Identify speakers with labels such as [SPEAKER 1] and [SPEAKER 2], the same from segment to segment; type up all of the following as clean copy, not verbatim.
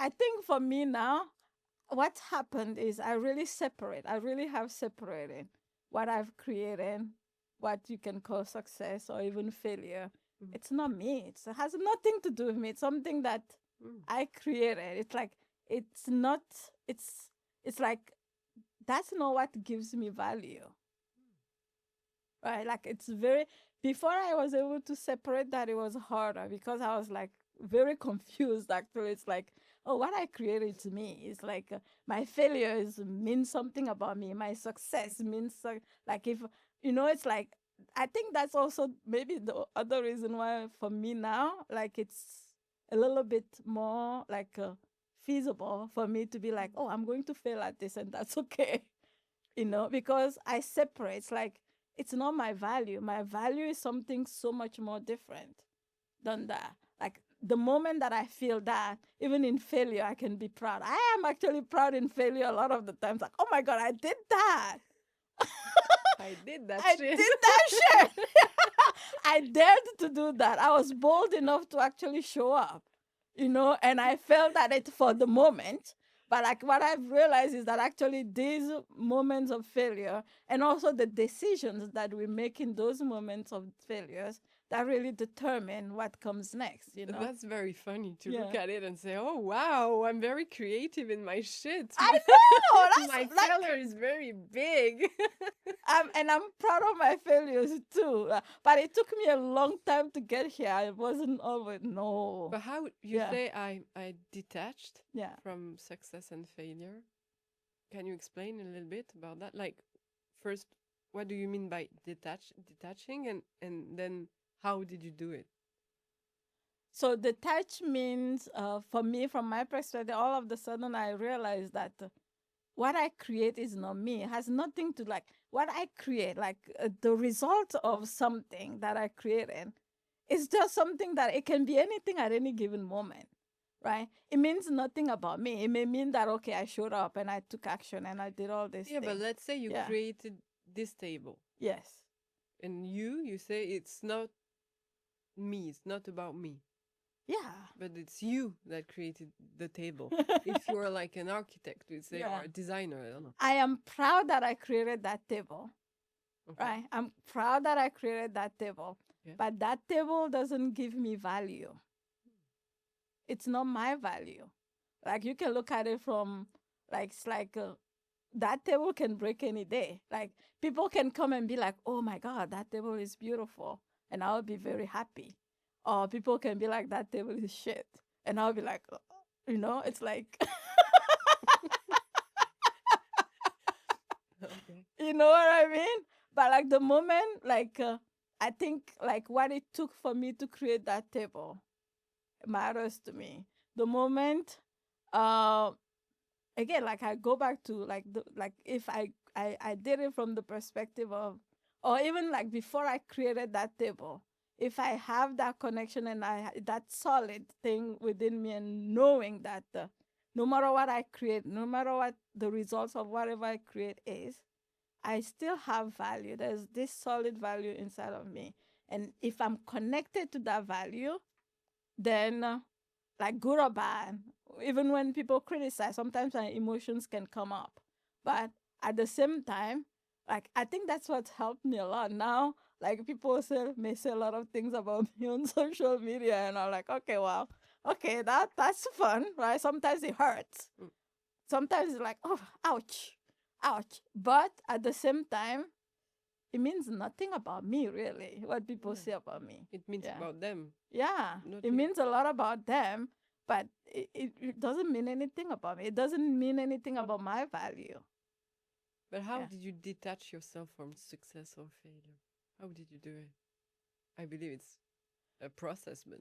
[SPEAKER 1] I think for me now, what happened is I really have separated what I've created, what you can call success or even failure.
[SPEAKER 2] Mm.
[SPEAKER 1] It's not me. It has nothing to do with me. It's something that
[SPEAKER 2] Mm.
[SPEAKER 1] I created. It's like it's not it's it's like that's not what gives me value. Right? Like it's very before I was able to separate that it was harder because I was like very confused actually. It's like, oh, what I created to me is like my failures mean something about me. My success means like if it's like I think that's also maybe the other reason why for me now like it's a little bit more like feasible for me to be like, oh, I'm going to fail at this and that's okay. Because I separate. It's like it's not my value. My value is something so much more different than that. Like the moment that I feel that, even in failure, I can be proud. I am actually proud in failure a lot of the times. Like, oh my God, I did that.
[SPEAKER 2] I did that
[SPEAKER 1] I
[SPEAKER 2] shit.
[SPEAKER 1] did that shit. I dared to do that. I was bold enough to actually show up, and I felt that it for the moment. But like what I've realized is that actually these moments of failure and also the decisions that we make in those moments of failures that really determine what comes next.
[SPEAKER 2] That's very funny to look
[SPEAKER 1] Yeah.
[SPEAKER 2] at it and say, "Oh wow, I'm very creative in my shit.
[SPEAKER 1] I know.
[SPEAKER 2] My
[SPEAKER 1] That's like
[SPEAKER 2] failure is very big."
[SPEAKER 1] and I'm proud of my failures too. But it took me a long time to get here. I wasn't always no.
[SPEAKER 2] But how you
[SPEAKER 1] Yeah.
[SPEAKER 2] say I detached
[SPEAKER 1] Yeah.
[SPEAKER 2] from success and failure? Can you explain a little bit about that? Like, first, what do you mean by detaching, and then how did you do it?
[SPEAKER 1] So detach means, for me, from my perspective, all of a sudden I realized that what I create is not me. It has nothing to like what I create, like the result of something that I created. It's just something that it can be anything at any given moment, right? It means nothing about me. It may mean that, okay, I showed up and I took action and I did all these
[SPEAKER 2] Yeah, but
[SPEAKER 1] things.
[SPEAKER 2] let's say you
[SPEAKER 1] Yeah.
[SPEAKER 2] created this table,
[SPEAKER 1] Yes.
[SPEAKER 2] and you say it's not me, it's not about me,
[SPEAKER 1] Yeah.
[SPEAKER 2] but it's you that created the table. If you're like an architect, we say, or
[SPEAKER 1] Yeah.
[SPEAKER 2] a designer, I don't know.
[SPEAKER 1] I am proud that I created that table,
[SPEAKER 2] Okay.
[SPEAKER 1] right? I'm proud that I created that table,
[SPEAKER 2] Yeah.
[SPEAKER 1] but that table doesn't give me value. It's not my value. Like you can look at it from like it's like that table can break any day. Like people can come and be like, "Oh my God, that table is beautiful," and I'll be very happy. Or people can be like, "That table is shit," and I'll be like, it's like,
[SPEAKER 2] Okay.
[SPEAKER 1] you know what I mean? But like the moment, like I think like what it took for me to create that table matters to me. The moment, uh, again, like I go back to like like if I did it from the perspective of, or even like before I created that table, if I have that connection and that solid thing within me and knowing that no matter what I create, no matter what the results of whatever I create is, I still have value. There's this solid value inside of me. And if I'm connected to that value, then like good or bad, even when people criticize, sometimes my emotions can come up. But at the same time, like I think that's what helped me a lot. Now, like people may say a lot of things about me on social media, and I'm like, okay, well, okay, that's fun, right? Sometimes it hurts.
[SPEAKER 2] Mm.
[SPEAKER 1] Sometimes it's like, oh, ouch, ouch. But at the same time, it means nothing about me, really, what people
[SPEAKER 2] Yeah.
[SPEAKER 1] say about me.
[SPEAKER 2] It means
[SPEAKER 1] Yeah.
[SPEAKER 2] about them,
[SPEAKER 1] Yeah.
[SPEAKER 2] not
[SPEAKER 1] It
[SPEAKER 2] you.
[SPEAKER 1] means a lot about them, but it doesn't mean anything about me. It doesn't mean anything about my value.
[SPEAKER 2] But how
[SPEAKER 1] Yeah.
[SPEAKER 2] did you detach yourself from success or failure? How did you do it? I believe it's a process, but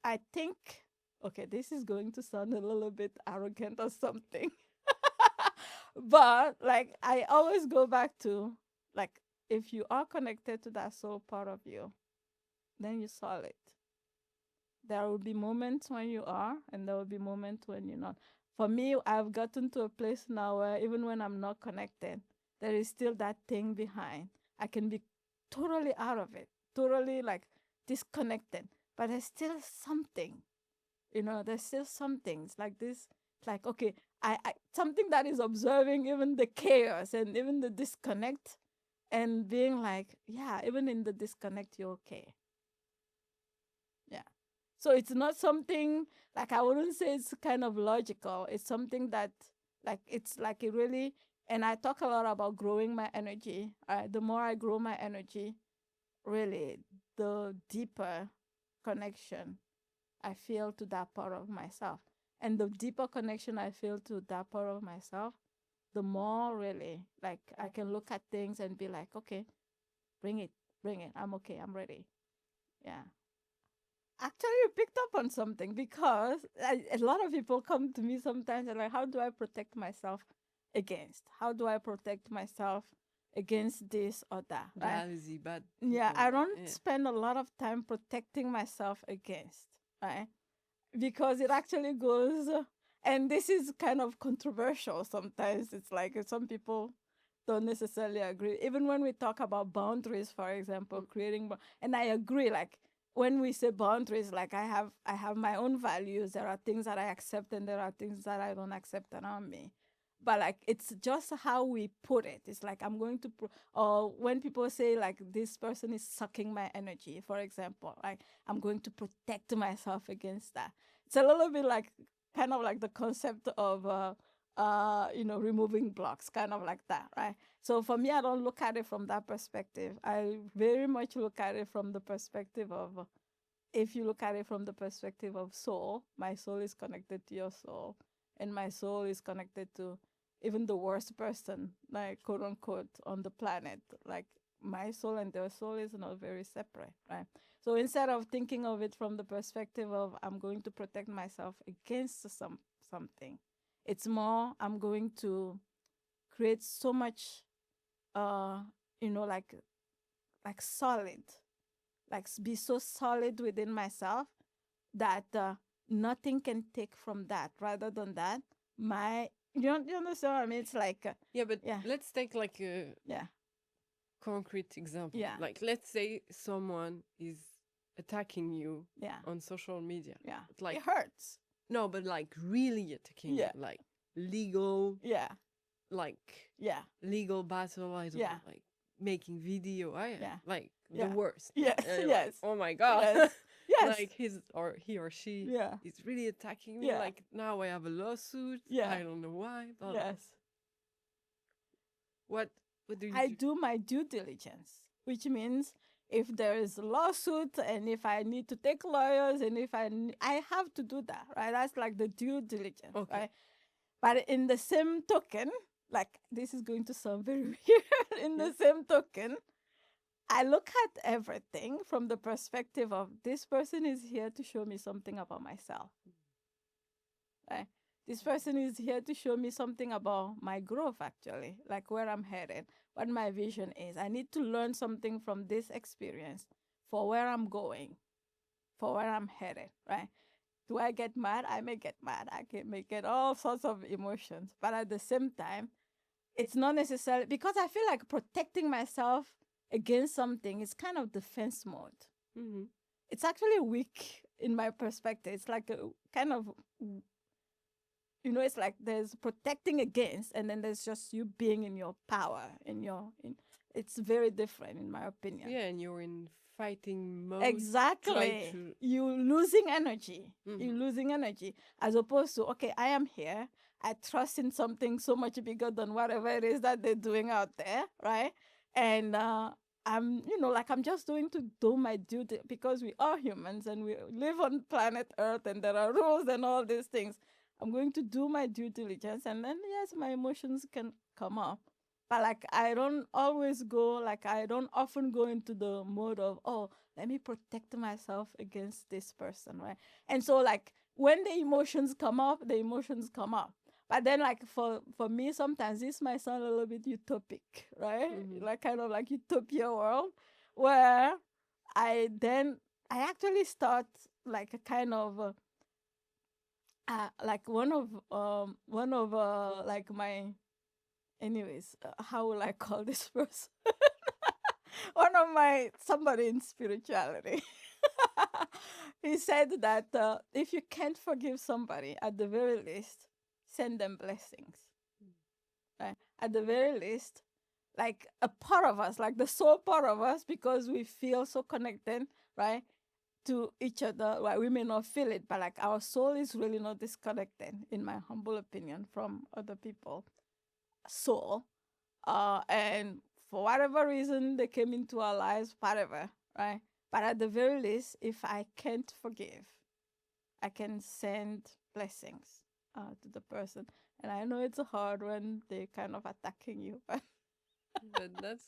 [SPEAKER 1] I think, okay, this is going to sound a little bit arrogant or something, but like I always go back to, like, if you are connected to that soul part of you, then you solid. There will be moments when you are, and there will be moments when you're not. For me, I've gotten to a place now where even when I'm not connected, there is still that thing behind. I can be totally out of it, totally like disconnected, but there's still something, There's still some things like this. Like, okay, I something that is observing even the chaos and even the disconnect, and being like, yeah, even in the disconnect, you're okay. Yeah. So it's not something like, I wouldn't say it's kind of logical. It's something that, like, it's like it really, and I talk a lot about growing my energy. The more I grow my energy, really, the deeper connection I feel to that part of myself. And the deeper connection I feel to that part of myself, the more really, like, I can look at things and be like, okay, bring it, bring it. I'm okay. I'm ready. Yeah. Actually, you picked up on something, because a lot of people come to me sometimes and like, how do I protect myself against? How do I protect myself against this or that? Right?
[SPEAKER 2] Jealousy, bad
[SPEAKER 1] Yeah,
[SPEAKER 2] people.
[SPEAKER 1] I don't
[SPEAKER 2] Yeah.
[SPEAKER 1] spend a lot of time protecting myself against, right? Because it actually goes, and this is kind of controversial sometimes. It's like, some people don't necessarily agree. Even when we talk about boundaries, for example,
[SPEAKER 2] Mm.
[SPEAKER 1] creating, and I agree, like, when we say boundaries, like, I have my own values. There are things that I accept and there are things that I don't accept around me. But like, it's just how we put it. It's like, I'm going to or when people say like, this person is sucking my energy, for example, like, I'm going to protect myself against that. It's a little bit like, kind of like the concept of removing blocks, kind of like that, right? So for me, I don't look at it from that perspective. I very much look at it from the perspective of, if you look at it from the perspective of soul, my soul is connected to your soul, and my soul is connected to even the worst person, like, quote unquote, on the planet. Like, my soul and their soul is not very separate, right? So instead of thinking of it from the perspective of, I'm going to protect myself against something, it's more, I'm going to create so much, uh, like solid, like, be so solid within myself that, nothing can take from that. Rather than that, you understand what I mean? It's like,
[SPEAKER 2] Yeah, but
[SPEAKER 1] yeah,
[SPEAKER 2] let's take like a
[SPEAKER 1] yeah,
[SPEAKER 2] concrete example.
[SPEAKER 1] yeah,
[SPEAKER 2] Like, let's say someone is attacking you
[SPEAKER 1] yeah,
[SPEAKER 2] on social media.
[SPEAKER 1] yeah.
[SPEAKER 2] But like,
[SPEAKER 1] It hurts.
[SPEAKER 2] no, but like really attacking you,
[SPEAKER 1] Yeah,
[SPEAKER 2] like legal,
[SPEAKER 1] yeah,
[SPEAKER 2] like
[SPEAKER 1] yeah,
[SPEAKER 2] legal battle. I don't
[SPEAKER 1] yeah,
[SPEAKER 2] know, like making video. I
[SPEAKER 1] yeah,
[SPEAKER 2] like the
[SPEAKER 1] yeah.
[SPEAKER 2] worst.
[SPEAKER 1] Yes,
[SPEAKER 2] Like,
[SPEAKER 1] yes,
[SPEAKER 2] oh my god,
[SPEAKER 1] yes, yes.
[SPEAKER 2] like his or he or she
[SPEAKER 1] Yeah,
[SPEAKER 2] is really attacking me.
[SPEAKER 1] yeah,
[SPEAKER 2] Like, now I have a lawsuit.
[SPEAKER 1] yeah,
[SPEAKER 2] I don't know why, but
[SPEAKER 1] yes.
[SPEAKER 2] what what do you
[SPEAKER 1] I
[SPEAKER 2] do?
[SPEAKER 1] do my due diligence, which means, if there is a lawsuit and if I need to take lawyers, and if I have to do that, right? That's like the due diligence,
[SPEAKER 2] Okay.
[SPEAKER 1] right? But in the same token, like, this is going to sound very weird. In
[SPEAKER 2] Yeah.
[SPEAKER 1] the same token, I look at everything from the perspective of, this person is here to show me something about myself, right? This person is here to show me something about my growth, actually, like where I'm headed, what my vision is. I need to learn something from this experience for where I'm going, for where I'm headed, right? Do I get mad? I may get mad. May get all sorts of emotions. But at the same time, it's not necessarily, because I feel like protecting myself against something is kind of defense mode.
[SPEAKER 2] Mm-hmm.
[SPEAKER 1] It's actually weak in my perspective. It's like a kind of, it's like there's protecting against, and then there's just you being in your power, it's very different, in my opinion.
[SPEAKER 2] Yeah, and you're in fighting mode. Try
[SPEAKER 1] Exactly.
[SPEAKER 2] to.
[SPEAKER 1] You losing energy. You
[SPEAKER 2] Mm-hmm.
[SPEAKER 1] losing energy, as opposed to, okay, I am here. I trust in something so much bigger than whatever it is that they're doing out there, right? And like, I'm just going to do my duty, because we are humans and we live on planet Earth, and there are rules and all these things. I'm going to do my due diligence, and then, yes, my emotions can come up. But like, I don't often go into the mode of, oh, let me protect myself against this person, right? And so, like, when the emotions come up, the emotions come up. But then, like, for me, sometimes this might sound a little bit utopic, right?
[SPEAKER 2] Mm-hmm.
[SPEAKER 1] Like, kind of like utopia world, where I actually start, like, a kind of, like, one of like, my, anyways, how will I call this person? One of my, somebody in spirituality. he said that if you can't forgive somebody, at the very least, send them blessings. Right? At the very least, like a part of us, like the soul part of us, because we feel so connected, right, to each other. Right? We may not feel it, but like our soul is really not disconnected, in my humble opinion, from other people. Soul. And for whatever reason they came into our lives, whatever, right? But at the very least, if I can't forgive, I can send blessings to the person. And I know it's hard when they're kind of attacking you, but
[SPEAKER 2] But that's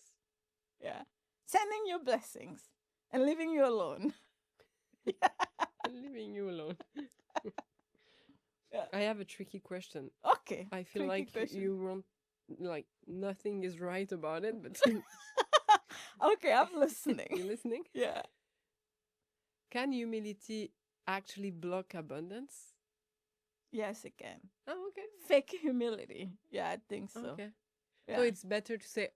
[SPEAKER 1] yeah, sending you blessings and leaving you alone.
[SPEAKER 2] leaving you alone.
[SPEAKER 1] Yeah.
[SPEAKER 2] I have a tricky question.
[SPEAKER 1] Okay.
[SPEAKER 2] I feel
[SPEAKER 1] Tricky
[SPEAKER 2] like
[SPEAKER 1] question.
[SPEAKER 2] you want, like, nothing is right about it, but
[SPEAKER 1] Okay, I'm listening.
[SPEAKER 2] you listening?
[SPEAKER 1] Yeah.
[SPEAKER 2] Can humility actually block abundance?
[SPEAKER 1] Yes, it can.
[SPEAKER 2] Oh, okay.
[SPEAKER 1] Fake humility. Yeah, I think so.
[SPEAKER 2] Okay. So
[SPEAKER 1] Yeah.
[SPEAKER 2] it's better to say,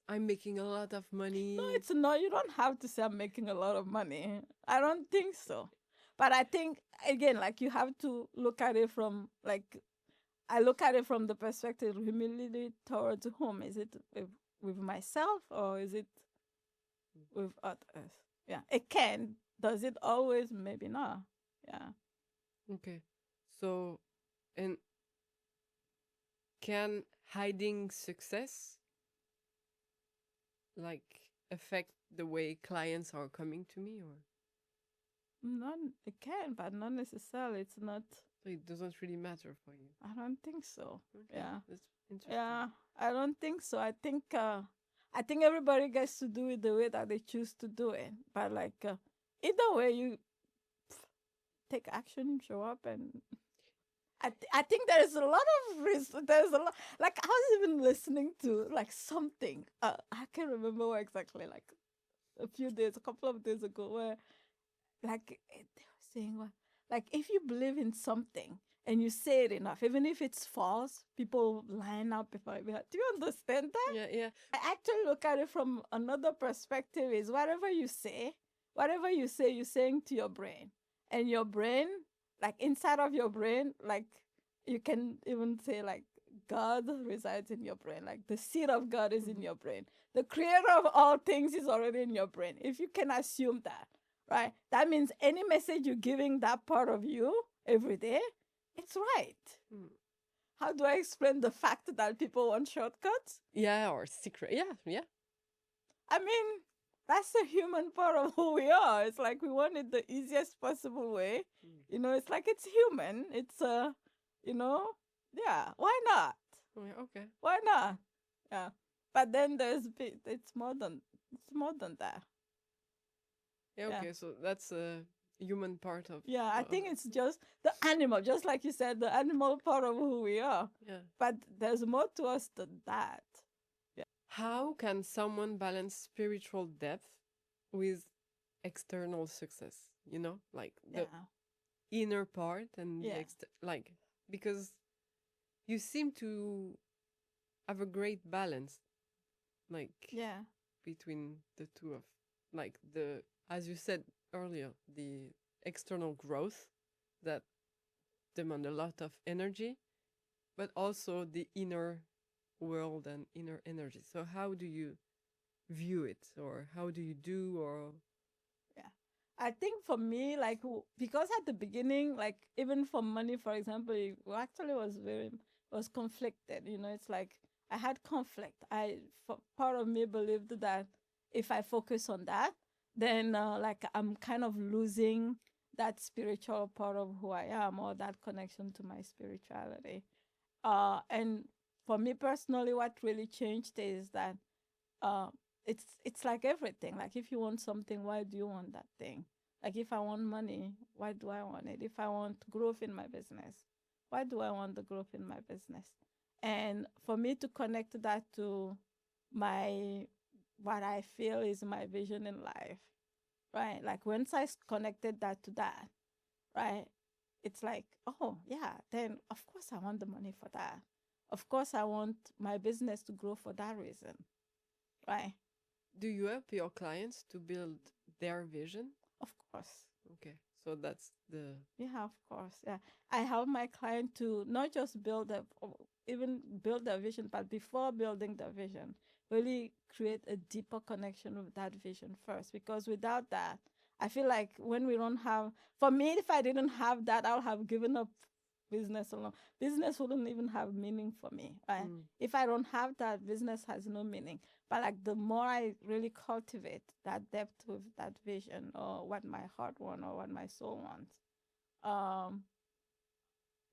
[SPEAKER 2] I'm making a lot of
[SPEAKER 1] No,
[SPEAKER 2] money.
[SPEAKER 1] it's not. You don't have to say I'm making a lot of money. I don't think so. But I think again, like you have to look at it from like I look at it from the perspective of humility towards whom? Is it with myself or is it with others? Yeah, it can. Does it always? Maybe not. Yeah.
[SPEAKER 2] Okay. So, and can hiding success like affect the way clients are coming to me, or
[SPEAKER 1] Not it can, but not necessarily. It's not.
[SPEAKER 2] so it doesn't really matter for you?
[SPEAKER 1] I don't think so.
[SPEAKER 2] Okay,
[SPEAKER 1] Yeah.
[SPEAKER 2] that's interesting.
[SPEAKER 1] Yeah, I don't think so. I think everybody gets to do it the way that they choose to do it. But like either way, you take action, show up, and I think there's a lot of risk. There's a lot. Like I was even listening to like something. I can't remember what exactly. Like a couple of days ago, where like they were saying what, like if you believe in something and you say it enough, even if it's false, people line up before you. Do you understand that?
[SPEAKER 2] Yeah, yeah.
[SPEAKER 1] I actually look at it from another perspective. Is whatever you say, you're saying to your brain, and your brain, like inside of your brain, like you can even say like God resides in your brain. Like the seed of God is in
[SPEAKER 2] Mhm.
[SPEAKER 1] your brain. The creator of all things is already in your brain. If you can assume that, right? That means any message you're giving that part of you every day, it's right.
[SPEAKER 2] Mm.
[SPEAKER 1] How do I explain the fact that people want shortcuts?
[SPEAKER 2] Yeah, or secret. Yeah, yeah.
[SPEAKER 1] I mean, that's the human part of who we are. It's like we want it the easiest possible way.
[SPEAKER 2] Mm.
[SPEAKER 1] It's like it's human. It's you know, yeah. Why not?
[SPEAKER 2] Oh, yeah, okay.
[SPEAKER 1] Why not? Yeah. But then it's more than that.
[SPEAKER 2] Yeah,
[SPEAKER 1] Yeah.
[SPEAKER 2] okay. So that's a human part of.
[SPEAKER 1] Yeah, I
[SPEAKER 2] Of
[SPEAKER 1] think it's just the animal, just like you said, the animal part of who we are.
[SPEAKER 2] yeah.
[SPEAKER 1] But there's more to us than that. Yeah.
[SPEAKER 2] How can someone balance spiritual depth with external success? You know, like the
[SPEAKER 1] Yeah.
[SPEAKER 2] inner part and the
[SPEAKER 1] Yeah.
[SPEAKER 2] like, because you seem to have a great balance, like,
[SPEAKER 1] Yeah.
[SPEAKER 2] between the two of, like, the, as you said earlier, the external growth that demand a lot of energy, but also the inner world and inner energy. So how do you view it, or how do you do, or
[SPEAKER 1] Yeah. I think for me, like, because at the beginning, like, even for money, for example, it actually was conflicted. It's like I had conflict. Part of me believed that if I focus on that, then, like, I'm kind of losing that spiritual part of who I am or that connection to my spirituality. And for me personally, what really changed is that uh, it's like everything. Like if you want something, why do you want that thing? Like if I want money, why do I want it? If I want growth in my business, why do I want the growth in my business? And for me to connect that to my what I feel is my vision in life, right? Like once connected that to that, right? It's like, oh yeah, then of course I want the money for that. Of course I want my business to grow for that reason, right?
[SPEAKER 2] do you help your clients to build their vision?
[SPEAKER 1] Of course.
[SPEAKER 2] Okay. So that's the
[SPEAKER 1] Yeah, of course. Yeah. I help my client to not just build a, even build their vision, but before building the vision, really create a deeper connection with that vision first. Because without that, I feel like when we don't have, for me, if I didn't have that, I would have given up business alone. Business wouldn't even have meaning for me. Right?
[SPEAKER 2] mm,
[SPEAKER 1] If I don't have that, business has no meaning. But like the more I really cultivate that depth with that vision or what my heart wants or what my soul wants, um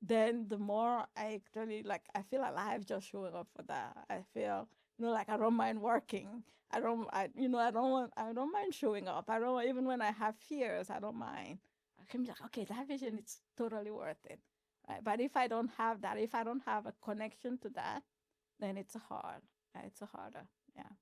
[SPEAKER 1] then the more I actually like I feel alive just showing up for that. I feel, like I don't mind working. I don't mind showing up. I don't, even when I have fears, I don't mind. I can be like, okay, that vision is totally worth it. Right? But if I don't have that, if I don't have a connection to that, then it's hard. It's harder. Yeah.